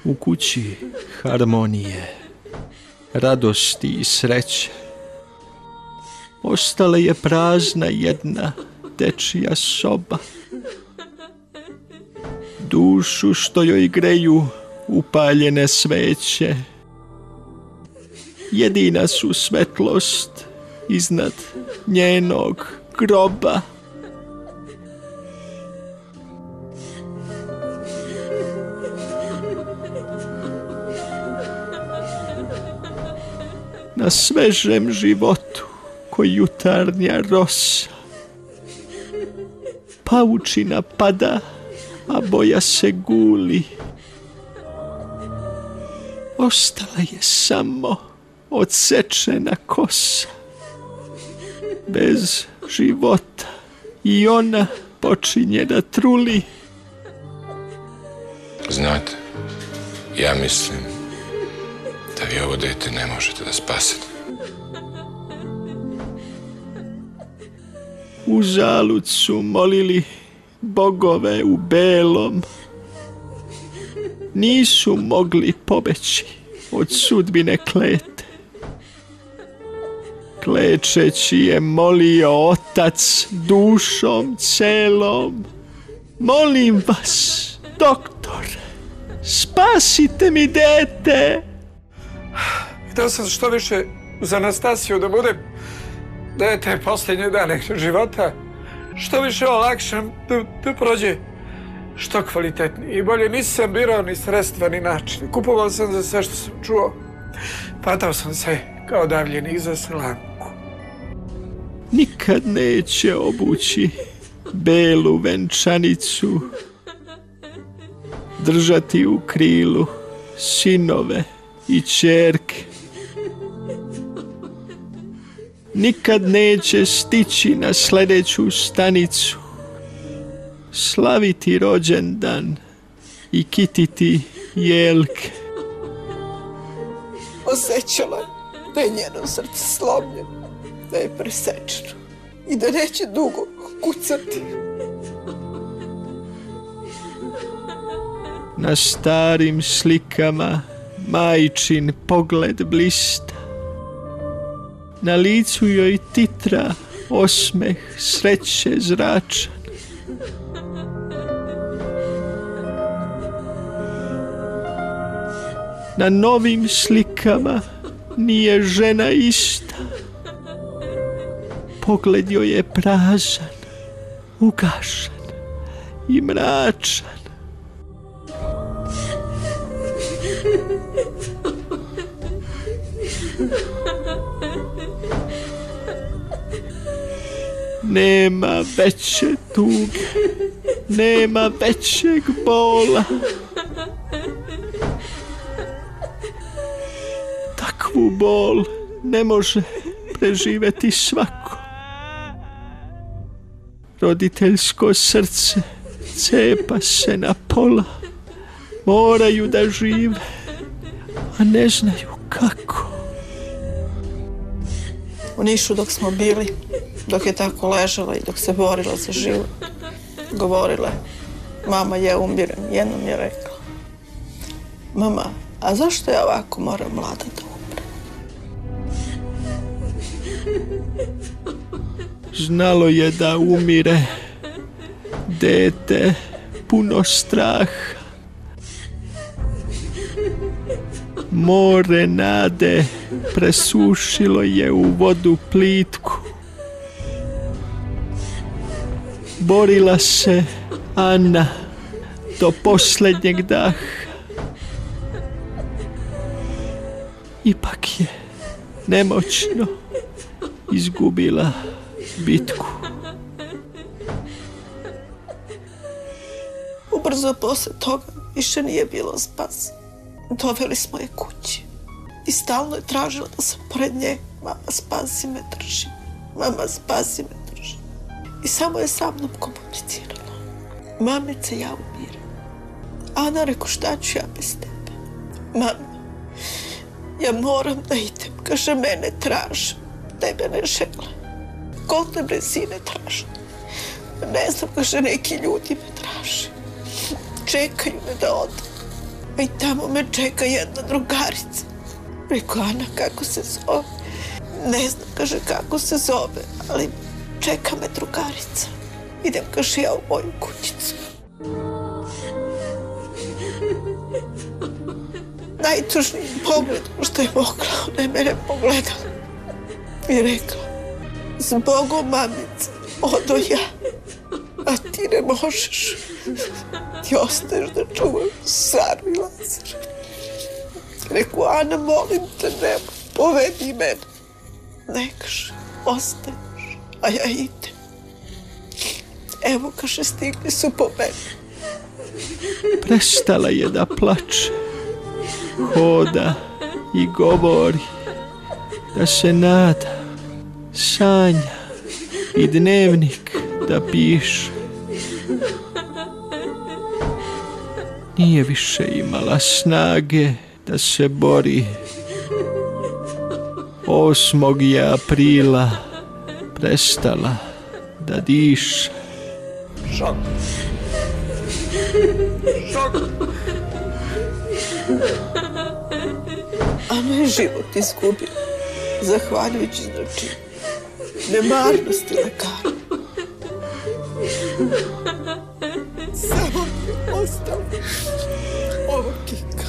U kući harmonije, radosti i sreće. Ostala je prazna jedna dečija soba. Dušu što joj greju upaljene sveće. Jedina su svetlost iznad njenog groba. Na svežem životu ko jutarnja rosa. Paučina pada, a boja se guli. Ostala je samo odsečena kosa. Bez života i ona počinje da truli. Znate, ja mislim da vi ovo dete ne možete da spasete. Uzalud su molili bogove u belom. Nisu mogli pobeći od sudbine klete. Klečeći je molio otac dušom celom. Molim vas, doktor, spasite mi dete. Htio sam što više za Anastasiju da budem dete posljednje dane života. Što više olakšam da prođe što kvalitetnije i bolje. Nisam birao ni sredstva ni način. Kupovao sam za sve što sam čuo. Patao sam se kao davljenik za slamku. Nikad neće obući belu venčanicu, držati u krilu sinove i ćerke. Nikad neće stići na sljedeću stanicu, slaviti rođendan i kititi jelke. Osjećala je da je njeno srce slomljeno, da je presečeno i da neće dugo kucati. Na starim slikama majčin pogled blista. Na licu joj titra osmeh sreće zračan. Na novim slikama nije žena ista. Pogled joj je prazan, ugašen i mračan. Nema veće tuge, nema većeg bola. Takvu bol ne može preživeti svako. Roditeljsko srce cepa se na pola. Moraju da žive, a ne znaju kako. U Nišu dok smo bili, dok je tako ležala i dok se borila za život, govorila je, mama, ja umirem. Jednom je rekla, mama, a zašto ja ovako moram mlada da umrem? Znalo je da umire dete puno straha. more nade presušilo je u vodu plitku. Borila se Ana do posljednjeg daha. Ipak je nemoćno izgubila bitku. Ubrzo posle toga više nije bilo spasa. Doveli smo je kući. I stalno je tražila da sam pored nje. Mama, spasi me, drži. Mama, spasi me, drži. I samo je sa mnom komunicirala. Mamice, ja umiram. Ana, reko, šta ću ja bez tebe? Mama, ja moram da idem. Kaže, mene traže. Tebe ne žele. Ko te bre sine traže? Ne znam, kaže, neki ljudi me traže. Čekaju me da odem. A i tamo me čeka jedna drugarica. Reko, Ana, kako se zove? Ne znam, kaže, kako se zove, ali čeka me drugarica. Idem, kaže, ja u moju kućicu. Najtužniji pogled što je mogla, ona je mene pogledala i rekla, zbogom, mamice, odo ja, a ti ne možeš. Ti ostaješ da čuvaš Saru i Lazara. Reku, Ana, molim te, nemoj, povedi mene. Ne, kaže, ostaješ, a ja idem. Evo, kaže, stigli su po mene. Prestala je da plače, hoda i govori, da se nada, sanja i dnevnik da piše. Nije više imala snage da se bori. 8. je aprila prestala da diše. Šok. Šok. Ana je život izgubila, zahvaljujući, znači, nemarnosti lekara. Samo mi ostalo ovo kika.